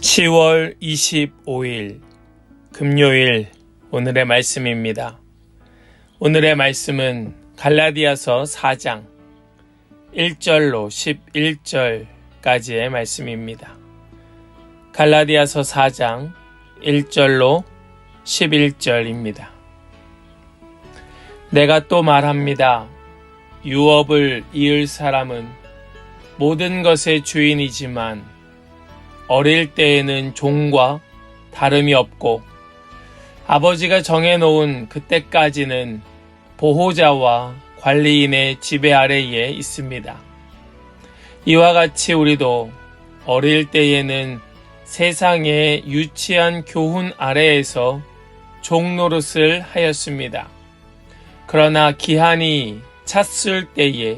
10월 25일 금요일 오늘의 말씀입니다. 오늘의 말씀은 갈라디아서 4장 1절로 11절까지의 말씀입니다. 갈라디아서 4장 1절로 11절입니다. 내가 또 말합니다. 유업을 이을 사람은 모든 것의 주인이지만 어릴 때에는 종과 다름이 없고 아버지가 정해놓은 그때까지는 보호자와 관리인의 지배 아래에 있습니다. 이와 같이 우리도 어릴 때에는 세상의 유치한 교훈 아래에서 종노릇을 하였습니다. 그러나 기한이 찼을 때에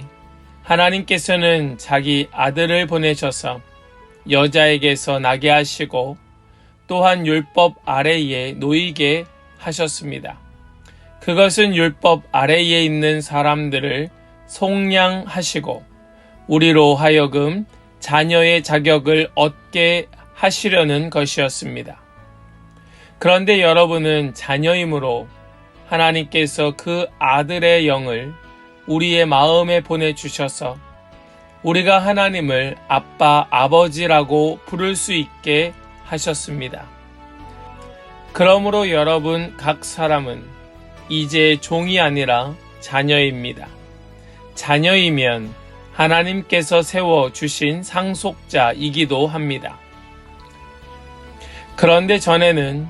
하나님께서는 자기 아들을 보내셔서 여자에게서 나게 하시고 또한 율법 아래에 놓이게 하셨습니다. 그것은 율법 아래에 있는 사람들을 속량하시고 우리로 하여금 자녀의 자격을 얻게 하시려는 것이었습니다. 그런데 여러분은 자녀이므로 하나님께서 그 아들의 영을 우리의 마음에 보내주셔서 우리가 하나님을 아빠, 아버지라고 부를 수 있게 하셨습니다. 그러므로 여러분 각 사람은 이제 종이 아니라 자녀입니다. 자녀이면 하나님께서 세워주신 상속자이기도 합니다. 그런데 전에는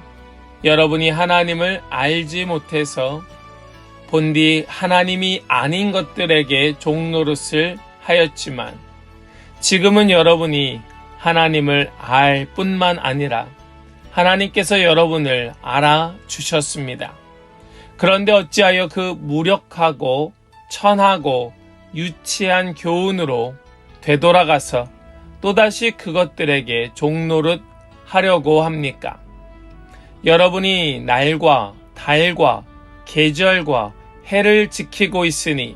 여러분이 하나님을 알지 못해서 본디 하나님이 아닌 것들에게 종노릇을 하였지만 지금은 여러분이 하나님을 알 뿐만 아니라 하나님께서 여러분을 알아주셨습니다. 그런데 어찌하여 그 무력하고 천하고 유치한 교훈으로 되돌아가서 또다시 그것들에게 종노릇 하려고 합니까? 여러분이 날과 달과 계절과 해를 지키고 있으니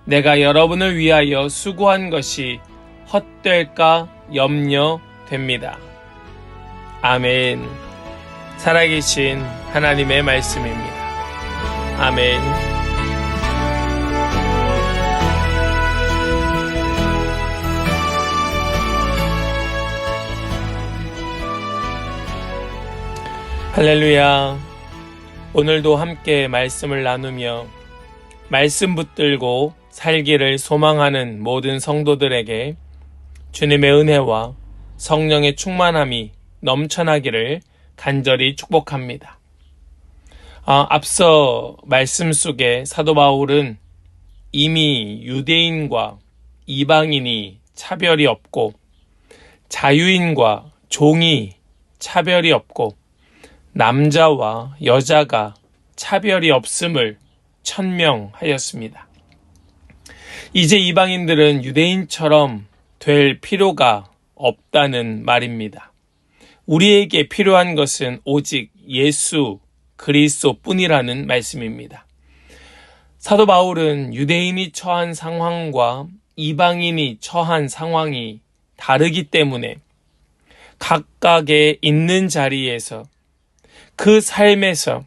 내가 여러분을 위하여 수고한 것이 헛될까 염려됩니다. 아멘. 살아계신 하나님의 말씀입니다. 아멘. 할렐루야. 오늘도 함께 말씀을 나누며 말씀 붙들고 살기를 소망하는 모든 성도들에게 주님의 은혜와 성령의 충만함이 넘쳐나기를 간절히 축복합니다. 앞서 말씀 속에 사도 바울은 이미 유대인과 이방인이 차별이 없고 자유인과 종이 차별이 없고 남자와 여자가 차별이 없음을 천명하였습니다. 이제 이방인들은 유대인처럼 될 필요가 없다는 말입니다. 우리에게 필요한 것은 오직 예수 그리스도뿐이라는 말씀입니다. 사도 바울은 유대인이 처한 상황과 이방인이 처한 상황이 다르기 때문에 각각의 있는 자리에서 그 삶에서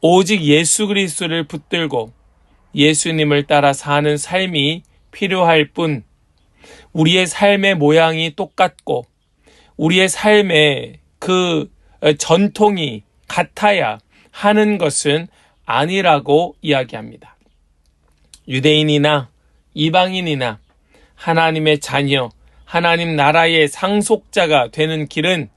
오직 예수 그리스도를 붙들고 예수님을 따라 사는 삶이 필요할 뿐 우리의 삶의 모양이 똑같고 우리의 삶의 그 전통이 같아야 하는 것은 아니라고 이야기합니다. 유대인이나 이방인이나 하나님의 자녀, 하나님 나라의 상속자가 되는 길은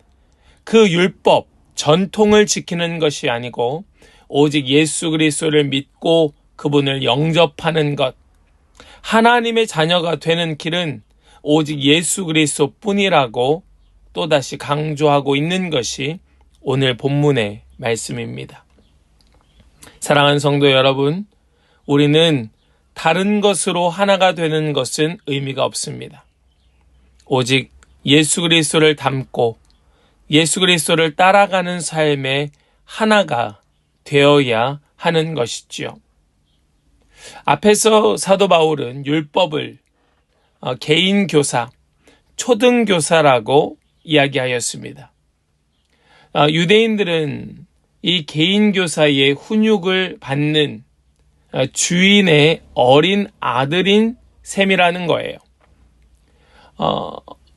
그 율법, 전통을 지키는 것이 아니고 오직 예수 그리스도를 믿고 그분을 영접하는 것, 하나님의 자녀가 되는 길은 오직 예수 그리스도 뿐이라고 또다시 강조하고 있는 것이 오늘 본문의 말씀입니다. 사랑하는 성도 여러분, 우리는 다른 것으로 하나가 되는 것은 의미가 없습니다. 오직 예수 그리스도를 닮고 예수 그리스도를 따라가는 삶의 하나가 되어야 하는 것이지요. 앞에서 사도 바울은 율법을 개인교사, 초등교사라고 이야기하였습니다. 유대인들은 이 개인 교사의 훈육을 받는 주인의 어린 아들인 셈이라는 거예요.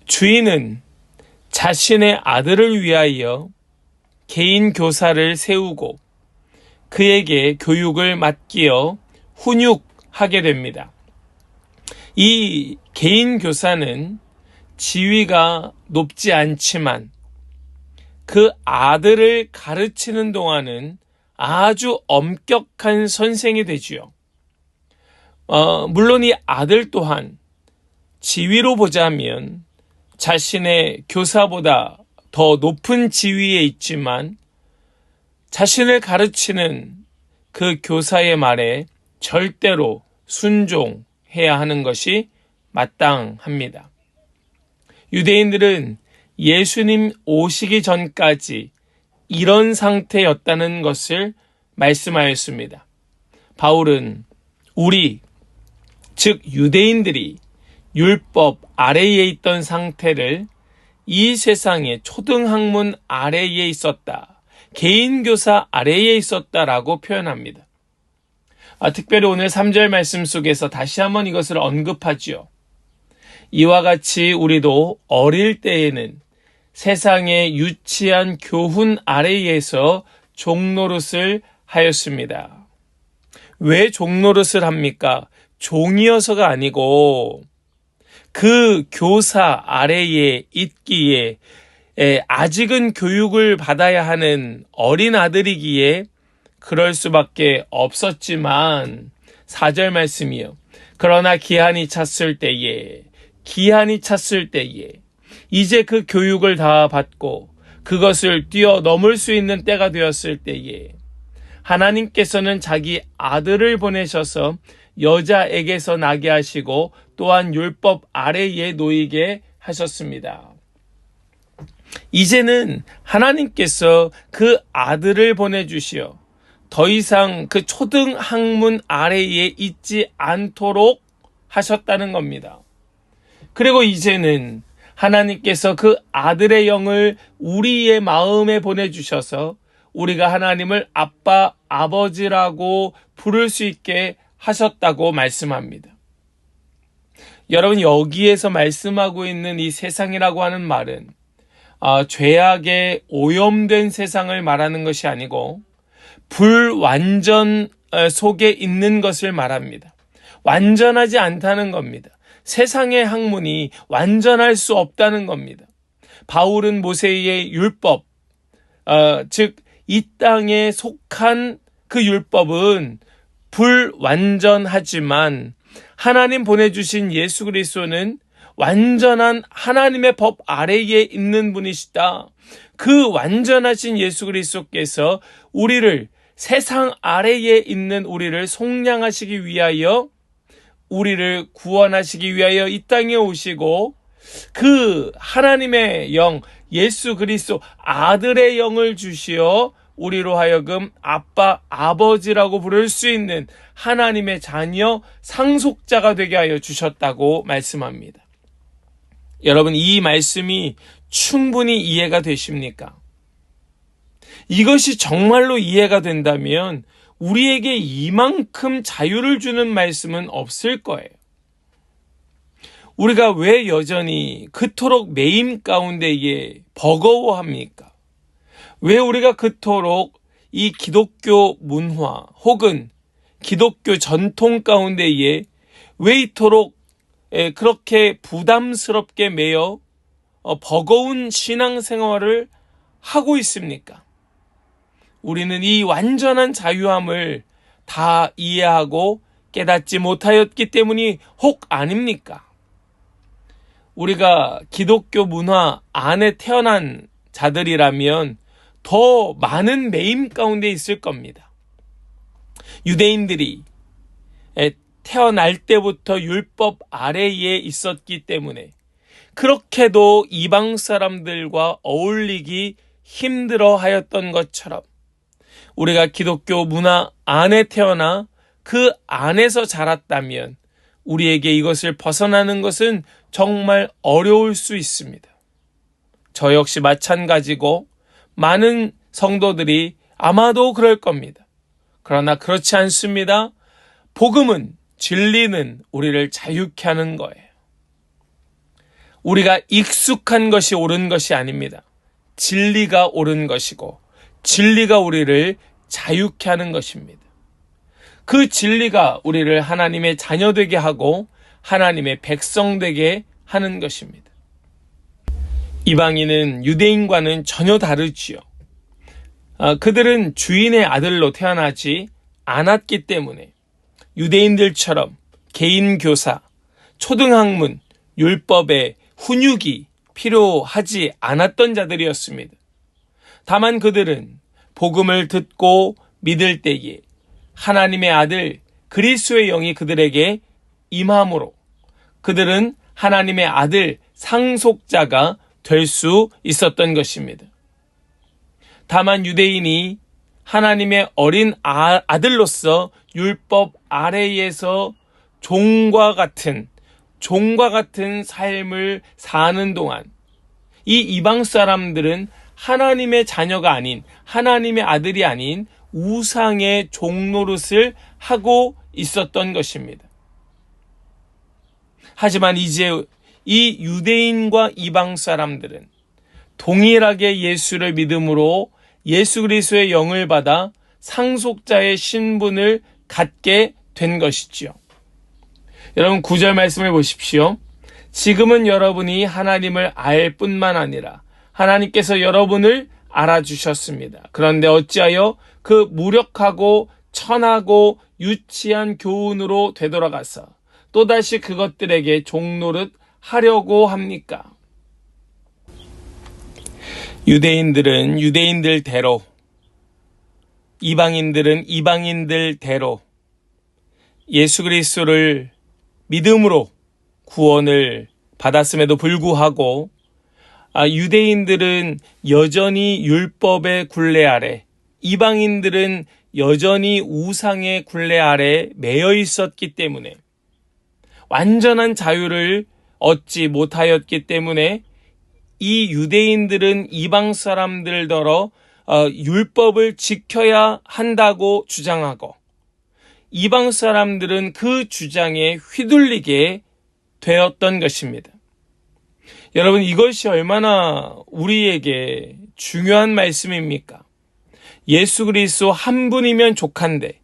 주인은 자신의 아들을 위하여 개인 교사를 세우고 그에게 교육을 맡기어 훈육하게 됩니다. 이 개인 교사는 지위가 높지 않지만 그 아들을 가르치는 동안은 아주 엄격한 선생이 되지요. 물론 이 아들 또한 지위로 보자면 자신의 교사보다 더 높은 지위에 있지만 자신을 가르치는 그 교사의 말에 절대로 순종해야 하는 것이 마땅합니다. 유대인들은 예수님 오시기 전까지 이런 상태였다는 것을 말씀하였습니다. 바울은 우리, 즉 유대인들이 율법 아래에 있던 상태를 이 세상의 초등학문 아래에 있었다, 개인교사 아래에 있었다라고 표현합니다. 특별히 오늘 3절 말씀 속에서 다시 한번 이것을 언급하지요. 이와 같이 우리도 어릴 때에는 세상의 유치한 교훈 아래에서 종노릇을 하였습니다. 왜 종노릇을 합니까? 종이어서가 아니고 그 교사 아래에 있기에 아직은 교육을 받아야 하는 어린 아들이기에 그럴 수밖에 없었지만 4절 말씀이요. 그러나 기한이 찼을 때에 이제 그 교육을 다 받고 그것을 뛰어넘을 수 있는 때가 되었을 때에 하나님께서는 자기 아들을 보내셔서 여자에게서 나게 하시고 또한 율법 아래에 놓이게 하셨습니다. 이제는 하나님께서 그 아들을 보내주시어 더 이상 그 초등학문 아래에 있지 않도록 하셨다는 겁니다. 그리고 이제는 하나님께서 그 아들의 영을 우리의 마음에 보내주셔서 우리가 하나님을 아빠, 아버지라고 부를 수 있게 하셨다고 말씀합니다. 여러분, 여기에서 말씀하고 있는 이 세상이라고 하는 말은 죄악에 오염된 세상을 말하는 것이 아니고 불완전 속에 있는 것을 말합니다. 완전하지 않다는 겁니다. 세상의 학문이 완전할 수 없다는 겁니다. 바울은 모세의 율법, 즉 이 땅에 속한 그 율법은 불완전하지만 하나님 보내주신 예수 그리스도는 완전한 하나님의 법 아래에 있는 분이시다. 그 완전하신 예수 그리스도께서 우리를 세상 아래에 있는 우리를 속량하시기 위하여 우리를 구원하시기 위하여 이 땅에 오시고 그 하나님의 영 예수 그리스도 아들의 영을 주시어 우리로 하여금 아빠 아버지라고 부를 수 있는 하나님의 자녀 상속자가 되게 하여 주셨다고 말씀합니다. 여러분, 이 말씀이 충분히 이해가 되십니까? 이것이 정말로 이해가 된다면 우리에게 이만큼 자유를 주는 말씀은 없을 거예요. 우리가 왜 여전히 그토록 매임 가운데에 버거워합니까? 왜 우리가 그토록 이 기독교 문화 혹은 기독교 전통 가운데에 왜 이토록 그렇게 부담스럽게 매여 버거운 신앙생활을 하고 있습니까? 우리는 이 완전한 자유함을 다 이해하고 깨닫지 못하였기 때문이 혹 아닙니까? 우리가 기독교 문화 안에 태어난 자들이라면 더 많은 매임 가운데 있을 겁니다. 유대인들이 태어날 때부터 율법 아래에 있었기 때문에 그렇게도 이방 사람들과 어울리기 힘들어 하였던 것처럼 우리가 기독교 문화 안에 태어나 그 안에서 자랐다면 우리에게 이것을 벗어나는 것은 정말 어려울 수 있습니다. 저 역시 마찬가지고 많은 성도들이 아마도 그럴 겁니다. 그러나 그렇지 않습니다. 복음은, 진리는 우리를 자유케 하는 거예요. 우리가 익숙한 것이 옳은 것이 아닙니다. 진리가 옳은 것이고 진리가 우리를 자유케 하는 것입니다. 그 진리가 우리를 하나님의 자녀 되게 하고 하나님의 백성 되게 하는 것입니다. 이방인은 유대인과는 전혀 다르지요. 그들은 주인의 아들로 태어나지 않았기 때문에 유대인들처럼 개인 교사, 초등학문, 율법의 훈육이 필요하지 않았던 자들이었습니다. 다만 그들은 복음을 듣고 믿을 때에 하나님의 아들 그리스도의 영이 그들에게 임함으로 그들은 하나님의 아들 상속자가 될 수 있었던 것입니다. 다만 유대인이 하나님의 어린 아들로서 율법 아래에서 종과 같은 삶을 사는 동안 이 이방 사람들은 하나님의 자녀가 아닌, 하나님의 아들이 아닌 우상의 종 노릇을 하고 있었던 것입니다. 하지만 이제 이 유대인과 이방 사람들은 동일하게 예수를 믿음으로 예수 그리스도의 영을 받아 상속자의 신분을 갖게 된 것이지요. 여러분 9절 말씀을 보십시오. 지금은 여러분이 하나님을 알 뿐만 아니라 하나님께서 여러분을 알아주셨습니다. 그런데 어찌하여 그 무력하고 천하고 유치한 교훈으로 되돌아가서 또다시 그것들에게 종노릇 하려고 합니까? 유대인들은 유대인들대로, 이방인들은 이방인들대로 예수 그리스도를 믿음으로 구원을 받았음에도 불구하고 유대인들은 여전히 율법의 굴레 아래, 이방인들은 여전히 우상의 굴레 아래 매여 있었기 때문에 완전한 자유를 얻지 못하였기 때문에 이 유대인들은 이방 사람들더러 율법을 지켜야 한다고 주장하고 이방 사람들은 그 주장에 휘둘리게 되었던 것입니다. 여러분 이것이 얼마나 우리에게 중요한 말씀입니까? 예수 그리스도 한 분이면 족한데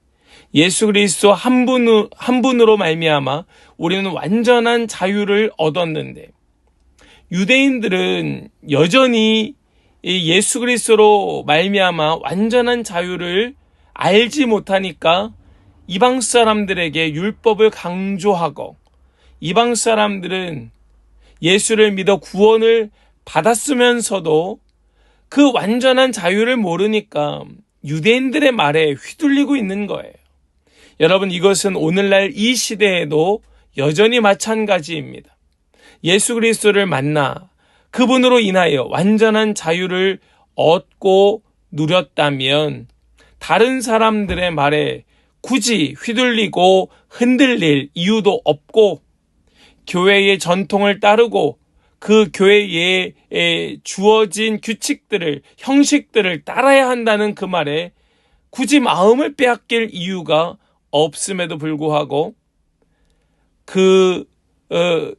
예수 그리스도 한 분으로 말미암아 우리는 완전한 자유를 얻었는데 유대인들은 여전히 예수 그리스도로 말미암아 완전한 자유를 알지 못하니까 이방 사람들에게 율법을 강조하고 이방 사람들은 예수를 믿어 구원을 받았으면서도 그 완전한 자유를 모르니까 유대인들의 말에 휘둘리고 있는 거예요. 여러분 이것은 오늘날 이 시대에도 여전히 마찬가지입니다. 예수 그리스도를 만나 그분으로 인하여 완전한 자유를 얻고 누렸다면 다른 사람들의 말에 굳이 휘둘리고 흔들릴 이유도 없고 교회의 전통을 따르고 그 교회에 주어진 규칙들을, 형식들을 따라야 한다는 그 말에 굳이 마음을 빼앗길 이유가 없음에도 불구하고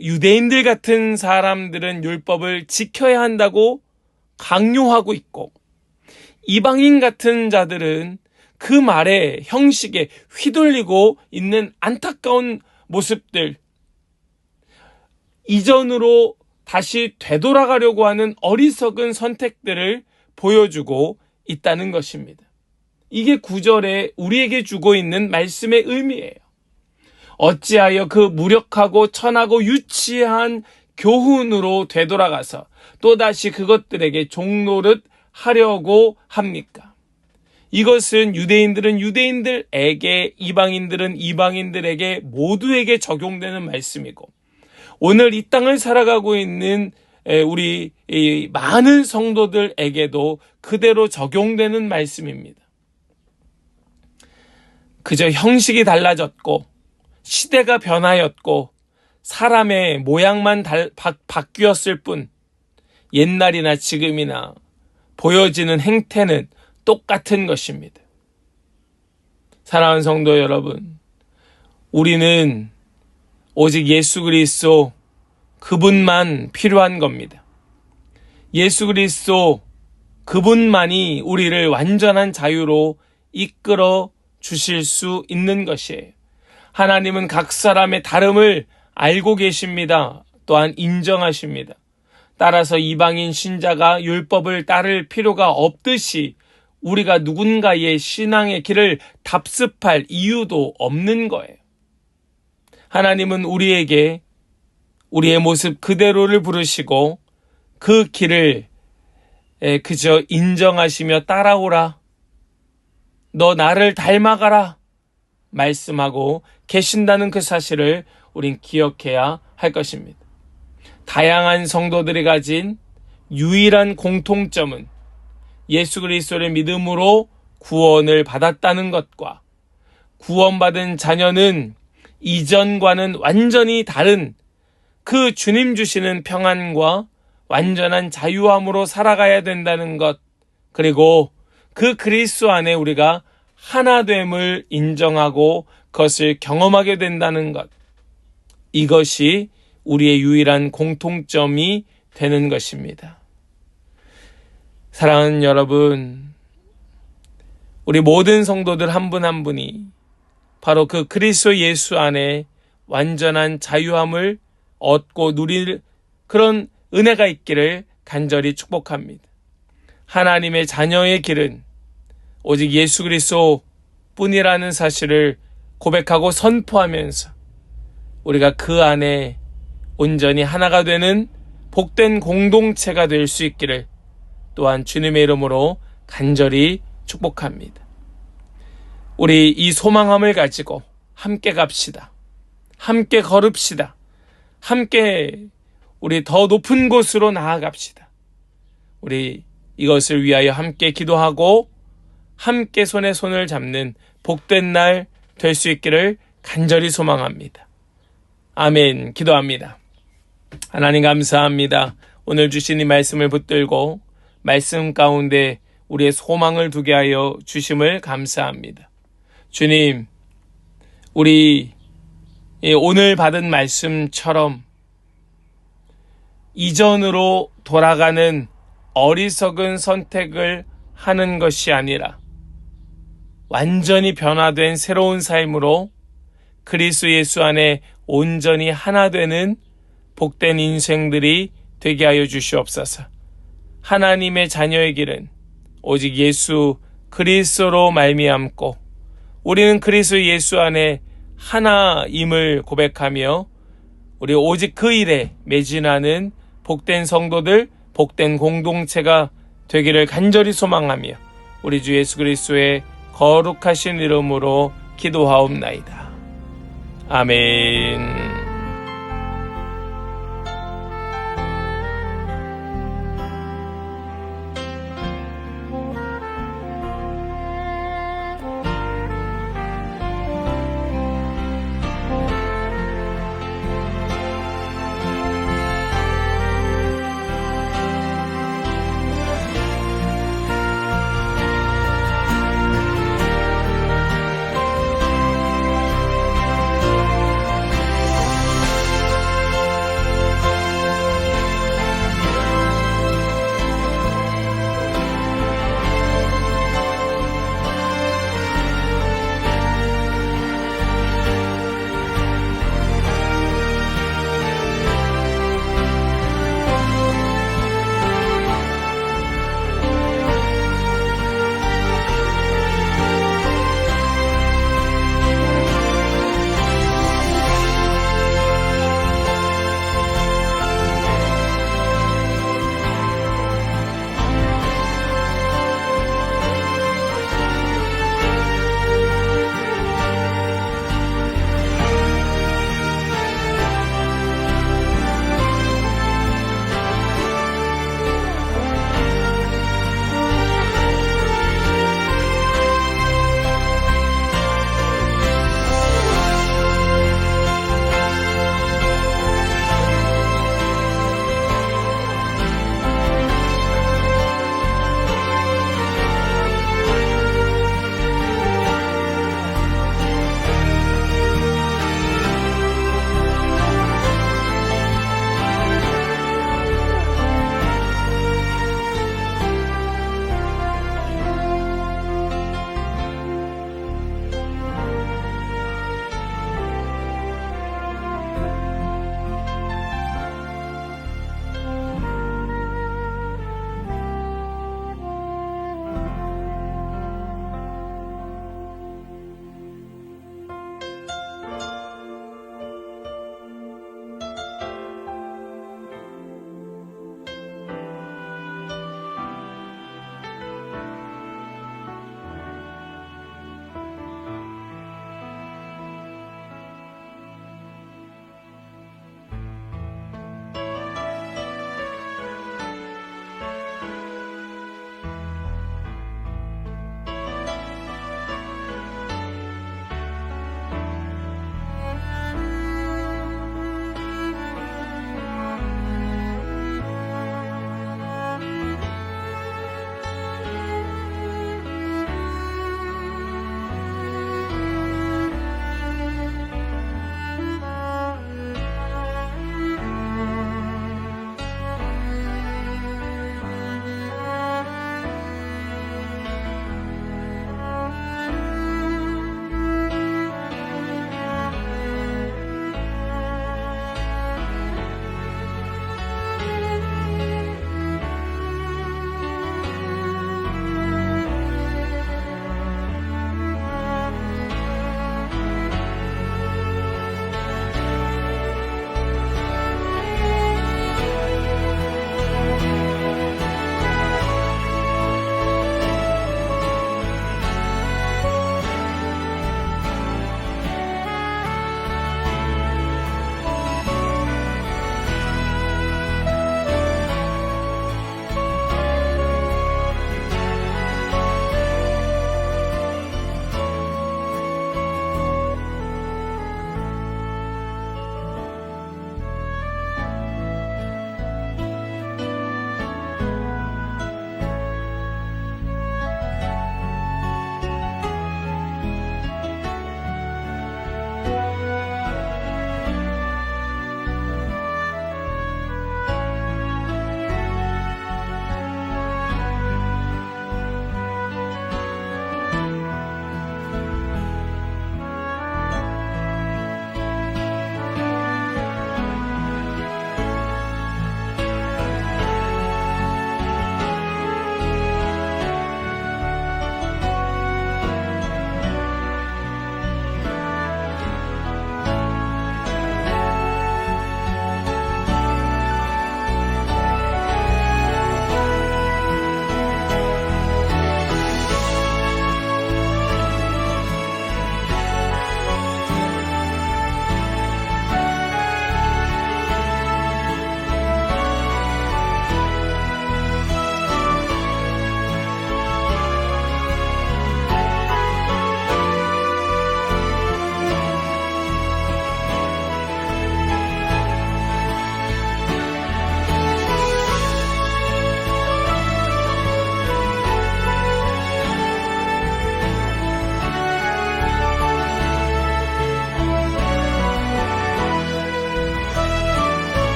유대인들 같은 사람들은 율법을 지켜야 한다고 강요하고 있고 이방인 같은 자들은 그 말에 형식에 휘둘리고 있는 안타까운 모습들, 이전으로 다시 되돌아가려고 하는 어리석은 선택들을 보여주고 있다는 것입니다. 이게 9절에 우리에게 주고 있는 말씀의 의미예요. 어찌하여 그 무력하고 천하고 유치한 교훈으로 되돌아가서 또다시 그것들에게 종노릇 하려고 합니까? 이것은 유대인들은 유대인들에게, 이방인들은 이방인들에게 모두에게 적용되는 말씀이고 오늘 이 땅을 살아가고 있는 우리 많은 성도들에게도 그대로 적용되는 말씀입니다. 그저 형식이 달라졌고 시대가 변하였고 사람의 모양만 바뀌었을 뿐 옛날이나 지금이나 보여지는 행태는 똑같은 것입니다. 사랑하는 성도 여러분, 우리는 오직 예수 그리스도 그분만 필요한 겁니다. 예수 그리스도 그분만이 우리를 완전한 자유로 이끌어 주실 수 있는 것이에요. 하나님은 각 사람의 다름을 알고 계십니다. 또한 인정하십니다. 따라서 이방인 신자가 율법을 따를 필요가 없듯이 우리가 누군가의 신앙의 길을 답습할 이유도 없는 거예요. 하나님은 우리에게 우리의 모습 그대로를 부르시고 그 길을 그저 인정하시며 따라오라, 너 나를 닮아가라 말씀하고 계신다는 그 사실을 우린 기억해야 할 것입니다. 다양한 성도들이 가진 유일한 공통점은 예수 그리스도를 믿음으로 구원을 받았다는 것과 구원받은 자녀는 이전과는 완전히 다른 그 주님 주시는 평안과 완전한 자유함으로 살아가야 된다는 것, 그리고 그 그리스도 안에 우리가 하나됨을 인정하고 그것을 경험하게 된다는 것, 이것이 우리의 유일한 공통점이 되는 것입니다. 사랑하는 여러분, 우리 모든 성도들 한 분 한 분이 바로 그 그리스도 예수 안에 완전한 자유함을 얻고 누릴 그런 은혜가 있기를 간절히 축복합니다. 하나님의 자녀의 길은 오직 예수 그리스도 뿐이라는 사실을 고백하고 선포하면서 우리가 그 안에 온전히 하나가 되는 복된 공동체가 될 수 있기를 또한 주님의 이름으로 간절히 축복합니다. 우리 이 소망함을 가지고 함께 갑시다. 함께 걸읍시다. 함께 우리 더 높은 곳으로 나아갑시다. 우리 이것을 위하여 함께 기도하고 함께 손에 손을 잡는 복된 날 될 수 있기를 간절히 소망합니다. 아멘. 기도합니다. 하나님 감사합니다. 오늘 주신 이 말씀을 붙들고 말씀 가운데 우리의 소망을 두게 하여 주심을 감사합니다. 주님, 우리 오늘 받은 말씀처럼 이전으로 돌아가는 어리석은 선택을 하는 것이 아니라 완전히 변화된 새로운 삶으로 그리스도 예수 안에 온전히 하나 되는 복된 인생들이 되게 하여 주시옵소서. 하나님의 자녀의 길은 오직 예수 그리스도로 말미암고 우리는 그리스도 예수 안에 하나임을 고백하며 우리 오직 그 일에 매진하는 복된 성도들, 복된 공동체가 되기를 간절히 소망하며 우리 주 예수 그리스도의 거룩하신 이름으로 기도하옵나이다. 아멘.